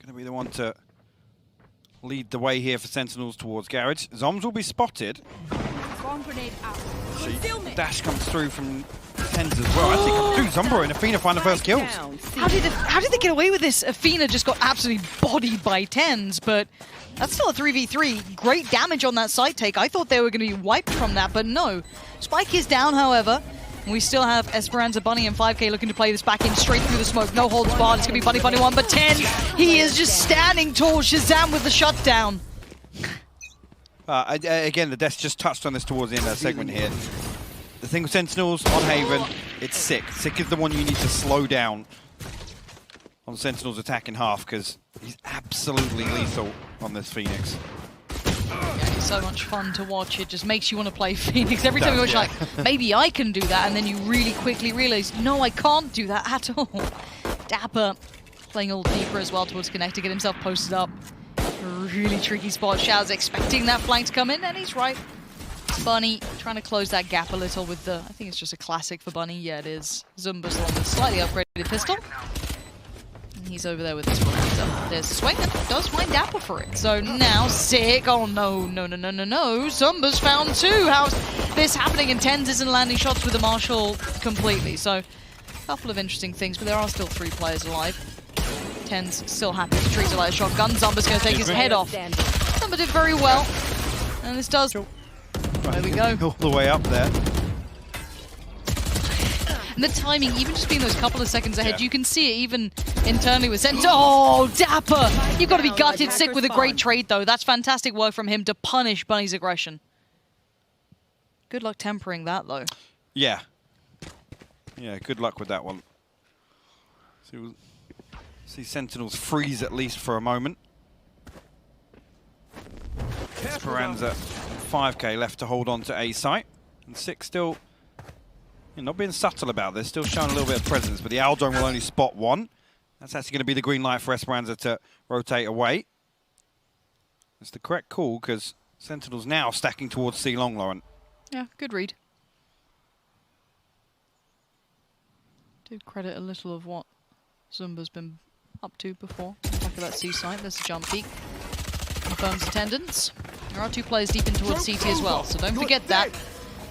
going to be the one to lead the way here for Sentinels towards Gares. Zombs will be spotted. Dash comes through from TenZ as well. Actually comes through. Zumba and Efina find the first kills. How did they get away with this? Efina just got absolutely bodied by TenZ, but that's still a 3v3. Great damage on that side take. I thought they were going to be wiped from that, but no. Spike is down, however. We still have Esperanza, Bunny, and FiveK looking to play this back in straight through the smoke. No holds barred. It's going to be Bunny, Bunny 1, but TenZ, he is just standing tall. ShahZaM with the shutdown. Again, the desk just touched on this towards the end of that segment here. The thing with Sentinels on Haven, it's Sick. Sick is the one you need to slow down on Sentinels' attack in half, because he's absolutely lethal on this Phoenix. Yeah, it's so much fun to watch. It just makes you want to play Phoenix. Every time you watch, like, maybe I can do that, and then you really quickly realize, no, I can't do that at all. dapr playing a little deeper as well towards Connect to get himself posted up. Really tricky spot. Shah's expecting that flank to come in, and he's right. Bunny trying to close that gap a little with the, I think it's just a classic for Bunny. Yeah, it is. Zumba's on the slightly upgraded pistol. And he's over there with this one. So there's a swing, and he does find dapr for it. So now Sick. Oh no, no, no, no, no, no. Zumba's found two. How's this happening? And TenZ isn't landing shots with the Marshall completely. So a couple of interesting things, but there are still 3 players alive. TenZ still happy to treat it like a shotgun. Zumba's going to take his head off. Zumba did very well. And this does... There we go. All the way up there. And the timing, even just being those couple of seconds ahead, you can see it even internally with Sentinels. Oh, dapr! You've got to be gutted. Sick with a great trade, though. That's fantastic work from him to punish Bunny's aggression. Good luck tempering that, though. Yeah. Yeah, good luck with that one. So we'll see Sentinels freeze at least for a moment. Esperanza, FiveK left to hold on to A site. And Sick still not being subtle about this, still showing a little bit of presence, but the Owl Drone will only spot one. That's actually going to be the green light for Esperanza to rotate away. It's the correct call, because Sentinels now stacking towards C long, Lauren. Yeah, good read. Do credit a little of what Zumba's been up to before. Back of that C site, there's a jump peak. Confirms attendance. There are 2 players deep in towards CT as well, so don't forget that.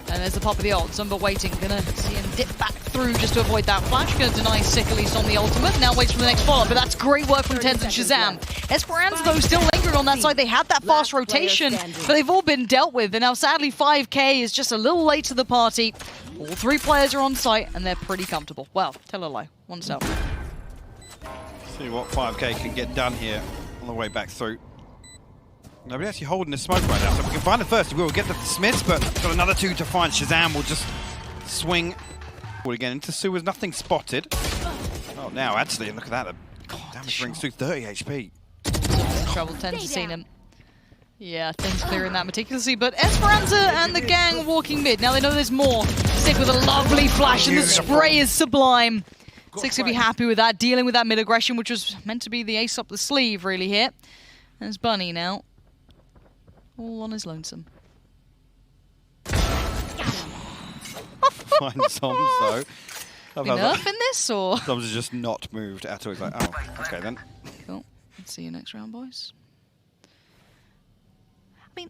And there's the pop of the ult. Zumba waiting, gonna see him dip back through just to avoid that flash. Gonna deny Sick at least on the ultimate. Now waits for the next follow-up, but that's great work from TenZ and ShahZaM. Esperanza, though, still lingering on that side. They had that fast rotation, but they've all been dealt with. And now, sadly, FiveK is just a little late to the party. All 3 players are on site, and they're pretty comfortable. Well, tell a lie. 1 step. See what FiveK can get done here on the way back through. Nobody actually holding the smoke right now, so if we can find the first, we will get the Smiths, but got another 2 to find. ShahZaM will just swing forward again into sewers, nothing spotted. Oh, now actually, look at that, damage rings through 30 HP. Trouble, TenZ has seen him. Yeah, TenZ clearing that meticulously, but Esperanza and the gang walking mid. Now they know there's more. Sick with a lovely flash, and the spray is sublime. Sick's gonna be happy with that, dealing with that mid aggression, which was meant to be the ace up the sleeve, really, here. There's Bunny now. All on his lonesome. Find Zombs, though. You nerfing this, or? Zombs has just not moved at all. He's like, oh, okay then. Cool. Let's see you next round, boys. I mean,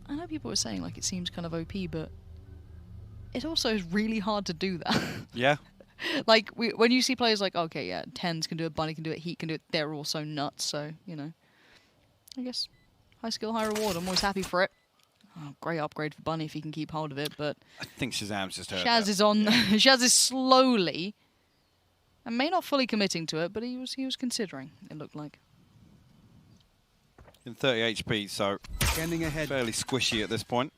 I know people were saying, like, it seems kind of OP, but it also is really hard to do that. Yeah. Like, when you see players like, okay, yeah, TenZ can do it, Bunny can do it, Heat can do it, they're also nuts, so, you know. I guess high skill, high reward. I'm always happy for it. Oh, great upgrade for Bunny if he can keep hold of it, but I think ShahZaM's just heard Shaz is on. Shaz is slowly, and may not fully committing to it, but he was considering. It looked like. In 30 HP, so Scanning ahead. Fairly squishy at this point.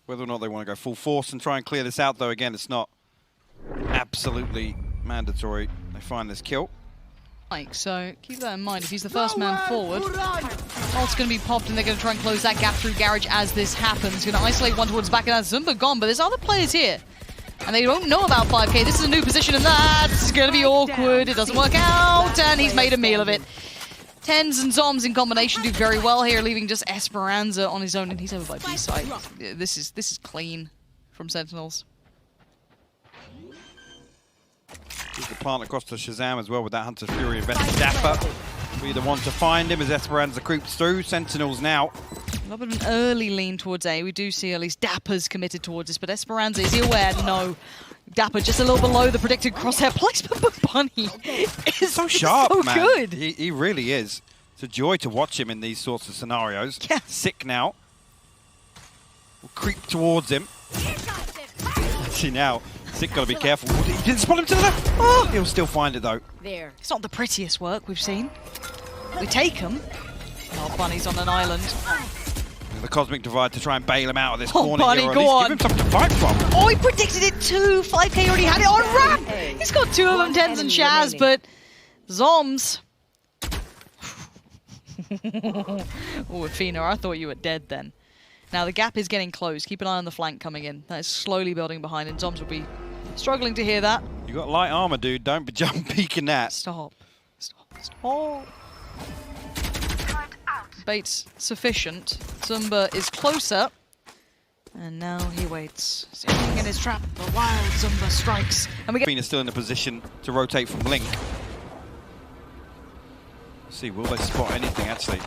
Whether or not they want to go full force and try and clear this out, though, again, it's not absolutely mandatory. They find this kill. So keep that in mind. If he's the first man forward, ult's going to be popped, and they're going to try and close that gap through Garage as this happens. Going to isolate one towards back, and that's Zumba gone. But there's other players here, and they don't know about FiveK. This is a new position, and that's going to be awkward. It doesn't work out, and he's made a meal of it. TenZ and zombs in combination do very well here, leaving just Esperanza on his own, and he's over by B side. This is clean from Sentinels. The plant across to ShahZaM as well with that Hunter's Fury invested. dapr be the one to find him as Esperanza creeps through. Sentinels now. A little bit of an early lean towards A. We do see at least dapr's committed towards this, but Esperanza, is he aware? No. dapr just a little below the predicted crosshair placement, but Bunny is so sharp, so man. good. He really is. It's a joy to watch him in these sorts of scenarios. Yeah. Sick now. We'll creep towards him. See now, Sick got to be careful. He didn't spot him to the left. Oh, he'll still find it though. There. It's not the prettiest work we've seen. We take him. Oh, Bunny's on an island. The Cosmic Divide to try and bail him out of this Oh, corner Bunny, here, or at go least on. give him something to fight from. Oh, he predicted it too. FiveK already had it on ramp. He's got two of them, TenZ and Shaz, but zombs. Oh, Efina, I thought you were dead then. Now the gap is getting closed. Keep an eye on the flank coming in. That is slowly building behind, and zombs will be struggling to hear that. You got light armor, dude. Don't be jump peeking that. Stop. Stop. Stop. Bait's sufficient. Zunba is closer. And now he waits. Sitting in his trap, the wild Zunba strikes. And we get Efina's still in a position to rotate from Link. Let's see, will they spot anything actually?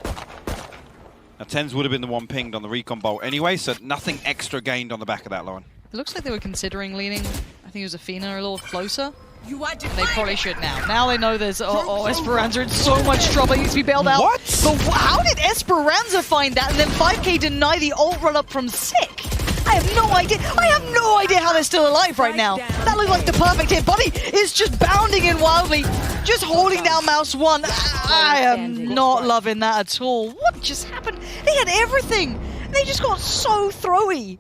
Now TenZ would have been the one pinged on the recon bolt anyway, so nothing extra gained on the back of that, Lauren. It looks like they were considering leaning, I think it was Efina, a little closer. And they probably should now. Now they know there's, Esperanza in so much trouble, he needs to be bailed out. What? But how did Esperanza find that and then FiveK deny the ult run up from Sick? I have no idea. I have no idea how they're still alive right now. That looked like the perfect hit. Bunny is just bounding in wildly, just holding down mouse one. I am not loving that at all. What just happened? They had everything. They just got so throwy.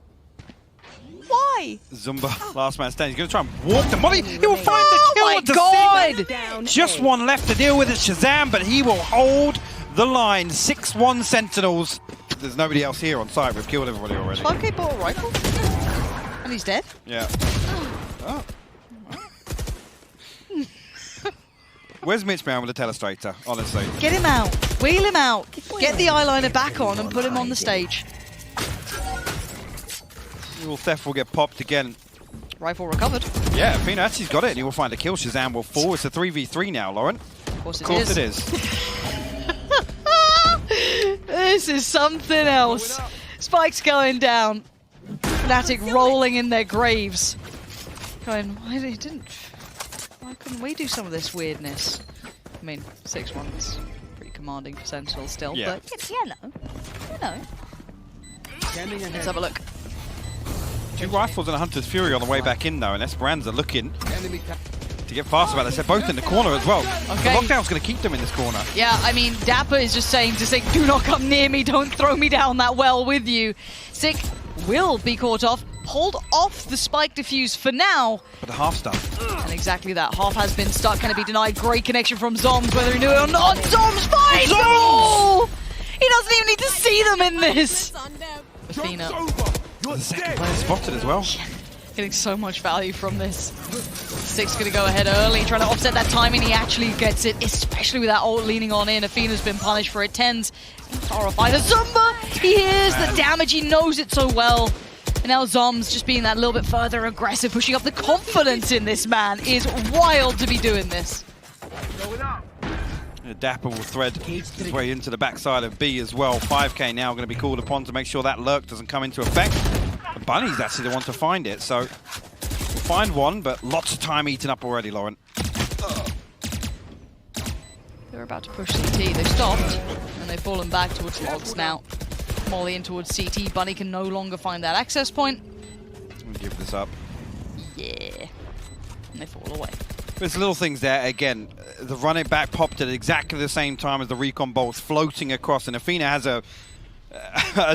Why? Zunba, last man standing. He's going to try and walk the Bunny. He will find the kill my with the God! Sick. Just one left to deal with. It's ShahZaM, but he will hold the line. 6-1 Sentinels. There's nobody else here on site. We've killed everybody already. FiveK bought a rifle? And he's dead? Yeah. Oh. Where's MitchMan with the telestrator, honestly? Get him out. Wheel him out. Get the eyeliner back on and put him on the stage. Little theft will get popped again. Rifle recovered. Yeah, Efina actually's got it, and he will find a kill. ShahZaM will fall. It's a 3v3 now, Lauren. Of course Of course it is. This is something else. Spike's going down. Fnatic rolling in their graves. Going, why couldn't we do some of this weirdness? I mean, 6-1 is pretty commanding for Sentinels still, Yeah. but you know. Let's have a look. 2 rifles and a Hunter's Fury on the way back in, though, and Esperanza looking to get faster about this. They're both in the corner as well. Okay. The lockdown's going to keep them in this corner. Yeah, I mean, dapr is just saying to Sick, do not come near me, don't throw me down that well with you. Sick will be caught off, pulled off the spike defuse for now. But the half stuff. And exactly that, half has been stuck, can it be denied? Great connection from zombs, whether he knew it or not. Zombs finds them all! He doesn't even need to see them in this. Efina. The second player spotted as well. Getting so much value from this. Sick's gonna go ahead early, trying to offset that timing. He actually gets it, especially with that ult leaning on in. Efina's been punished for it. TenZ, horrified. The Zunba, he hears the damage, he knows it so well. And now Zombs just being that little bit further aggressive, pushing up the confidence in this man is wild to be doing this. dapr will thread his way into the backside of B as well. FiveK now going to be called upon to make sure that lurk doesn't come into effect. And Bunny's actually the one to find it, so we'll find one, but lots of time eaten up already, Lauren. They're about to push CT. They've stopped, and they've fallen back towards logs now. Molly in towards CT. Bunny can no longer find that access point. I'm gonna give this up. Yeah. And they fall away. There's little things there. Again, the run it back popped at exactly the same time as the recon bolts floating across, and Efina has a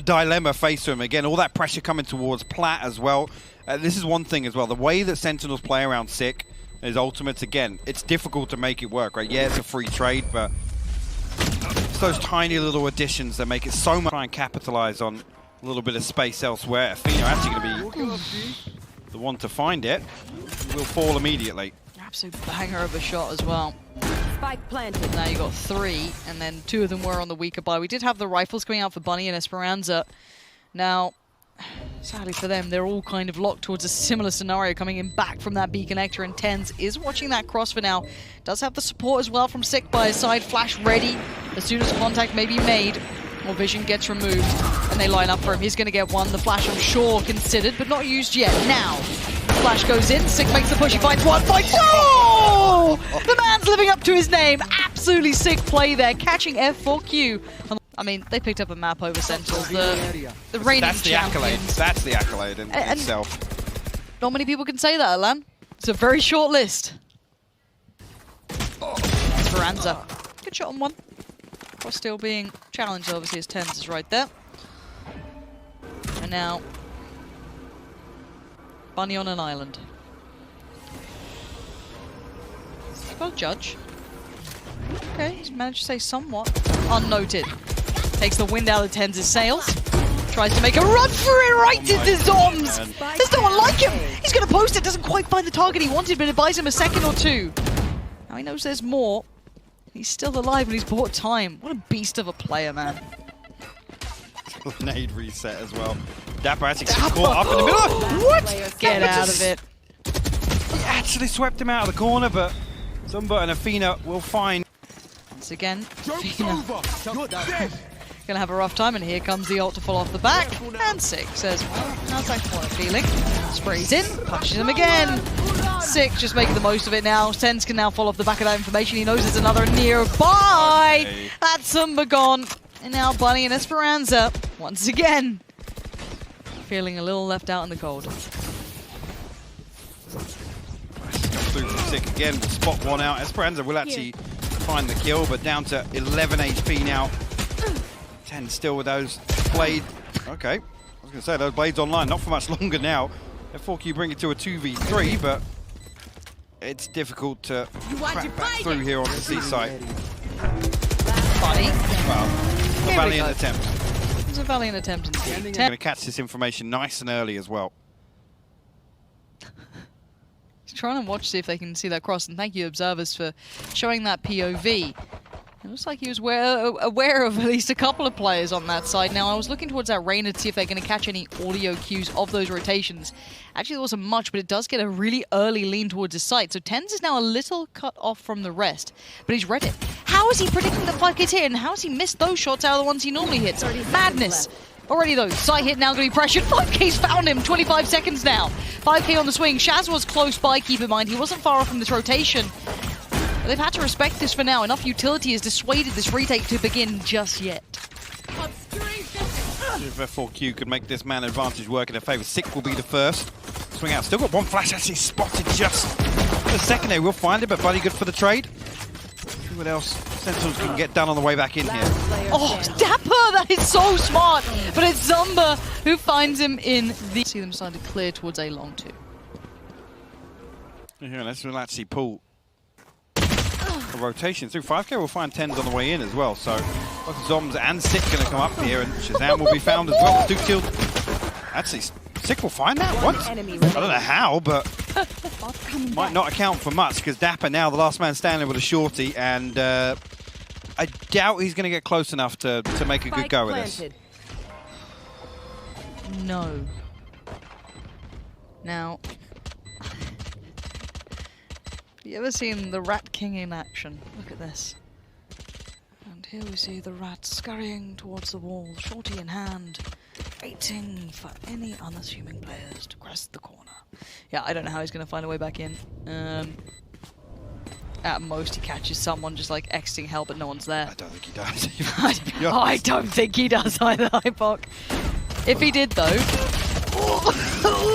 dilemma faced to him. Again, all that pressure coming towards Plat as well. This is one thing as well. The way that Sentinels play around Sick is ultimates. Again, it's difficult to make it work, right? Yeah, it's a free trade, but it's those tiny little additions that make it so much. Try and capitalize on a little bit of space elsewhere. Efina actually going to be the one to find it. Will fall immediately. Absolute banger of a shot as well. Spike planted. Now you got 3, and then 2 of them were on the weaker buy. We did have the rifles coming out for Bunny and Esperanza. Now, Sadly for them, they're all kind of locked towards a similar scenario coming in back from that B connector, and TenZ is watching that cross for now. Does have the support as well from Sick by his side. Flash ready as soon as contact may be made or vision gets removed, and they line up for him. He's going to get one. The flash, I'm sure, considered, but not used yet. Now, flash goes in. Sick makes the push. He finds one. Oh! The man's living up to his name. Absolutely sick play there, catching F4Q. I mean, they picked up a map over Sentinels, the reigning That's the accolade. champions. That's the accolade in itself. Not many people can say that, Alan. It's a very short list. Esperanza. Good shot on one. Cross still being challenged, obviously, as TenZ is right there. And now, Bunny on an island. He's got a judge. Okay, he's managed to stay somewhat unnoted. Takes the wind out of TenZ's sails. Tries to make a run for it right into zombs. There's no one like him. He's going to post it. Doesn't quite find the target he wanted, but it buys him a second or two. Now he knows there's more. He's still alive, and he's bought time. What a beast of a player, man. Nade reset as well. dapr actually gets caught up in the middle. What? Get out of it. He actually swept him out of the corner, but Zunba and Efina will find. Once again, Efina gonna have a rough time, and here comes the ult to fall off the back. And Sick says, well, how's that corner feeling? Sprays in, punches him again. Sick just making the most of it now. TenZ can now fall off the back of that information. He knows there's another nearby. Okay. That's Zunba gone. And now Bunny and Esperanza, once again, feeling a little left out in the cold. Through from Sick again, will spot one out. Esperanza will actually find the kill, but down to 11 HP now. TenZ still with those blade. Okay, I was going to say those blades online, not for much longer now. F4Q bring it to a 2v3, but it's difficult to crack back through here on the C site. Bunny. Well, a valiant attempt. It was a valiant attempt indeed. Going to catch this information nice and early as well. He's trying to watch, see if they can see that cross, and thank you, observers, for showing that POV. It looks like he was aware of at least a couple of players on that side. Now, I was looking towards that Reyna to see if they're going to catch any audio cues of those rotations. Actually, there wasn't much, but it does get a really early lean towards his site. So TenZ is now a little cut off from the rest, but he's read it. How is he predicting the 5K's hit, and how has he missed those shots out of the ones he normally hits? Madness. Already though, side hit now going to be pressured. 5K's found him, 25 seconds now. 5K on the swing. Shaz was close by, keep in mind. He wasn't far off from this rotation. But they've had to respect this for now. Enough utility has dissuaded this retake to begin just yet. If F4Q could make this man advantage work in their favour, Sick will be the first. Swing out. Still got one flash actually spotted just the second there. We'll find it, but bloody good for the trade. See what else Sentinels can get done on the way back in here. Oh, dapr! That is so smart! But it's Zunba who finds him in the... See them starting to clear towards A long too. Yeah, let's actually pull a rotation through. FiveK will find TenZ on the way in as well, so both zombs and Sick going to come up here, and ShahZaM will be found as well. 2 killed. Actually, Sick will find that? What? I don't know how, but might not account for much, because dapr now the last man standing with a shorty, and I doubt he's going to get close enough to make a good go with this. No. Now, have you ever seen the Rat King in action? Look at this. And here we see the rat scurrying towards the wall, shorty in hand, waiting for any unassuming players to crest the corner. Yeah, I don't know how he's going to find a way back in. At most, he catches someone just like exiting help, but no one's there. I don't think he does. I don't think he does either, hypoc. If he did, though...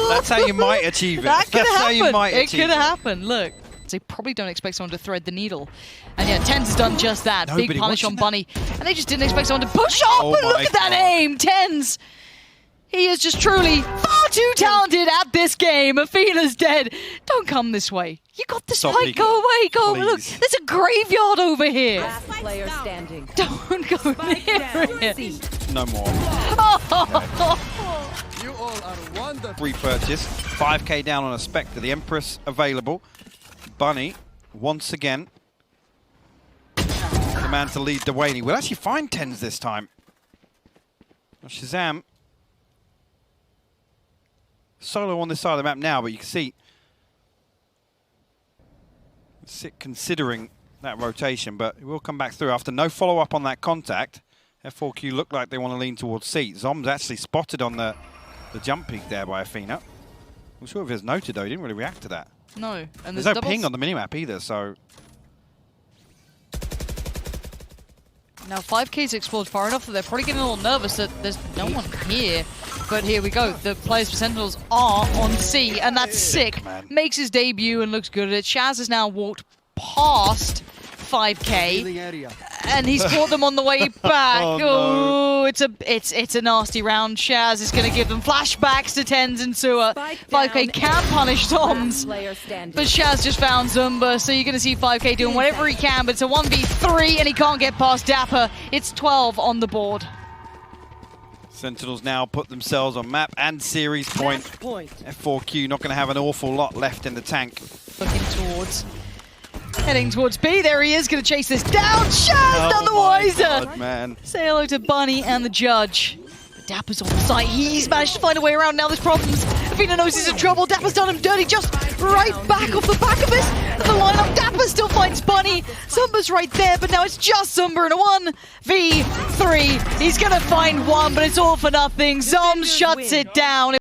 That's how you might achieve it. That could happen. How you might it achieve could happen. Look, they probably don't expect someone to thread the needle, and yeah, TenZ has done just that. Nobody Big punish on watching Bunny, and they just didn't expect someone to push up. Oh But look my at that God. aim, TenZ. He is just truly far too talented at this game. Efina's dead. Don't come this way. You got the Stop spike. leaking. Go away. Go. Look, Please. there's a graveyard over here. Last player standing. Don't go near it. No more. You all are wonderful. Repurchase. 5K down on a Spectre. The Empress available. Bunny, once again, the man to lead the way. And he will actually find TenZ this time. ShahZaM solo on this side of the map now, but you can see considering that rotation, but it will come back through after no follow-up on that contact. F4Q look like they want to lean towards C. zombs actually spotted on the jump peak there by Efina. I'm sure if it was noted though, he didn't really react to that. No, and there's no ping on the minimap either, so... Now 5K's explored far enough that they're probably getting a little nervous that there's no one here. But here we go. The players for Sentinels are on C, and that's sick. Makes his debut and looks good at it. Shaz has now walked past 5K, and he's caught them on the way back. Oh, no. It's a nasty round. Shaz is going to give them flashbacks to TenZ and Sewer. 5K can punish zombs, but Shaz just found Zunba, so you're going to see 5K doing whatever he can, but it's a 1v3, and he can't get past dapr. It's 12 on the board. Sentinels now put themselves on map and series point. F4Q not going to have an awful lot left in the tank. Heading towards B. There he is, going to chase this down. Shaz none the wiser. God, man. Say hello to Bunny and the judge. dappr's on the site. He's managed to find a way around. Now there's problems. Efina knows he's in trouble. dappr's done him dirty just right back off the back of it. And the lineup, dapr still finds Bunny. Zumba's right there, but now it's just Zumba in a 1v3. He's going to find one, but it's all for nothing. zombs shuts it down.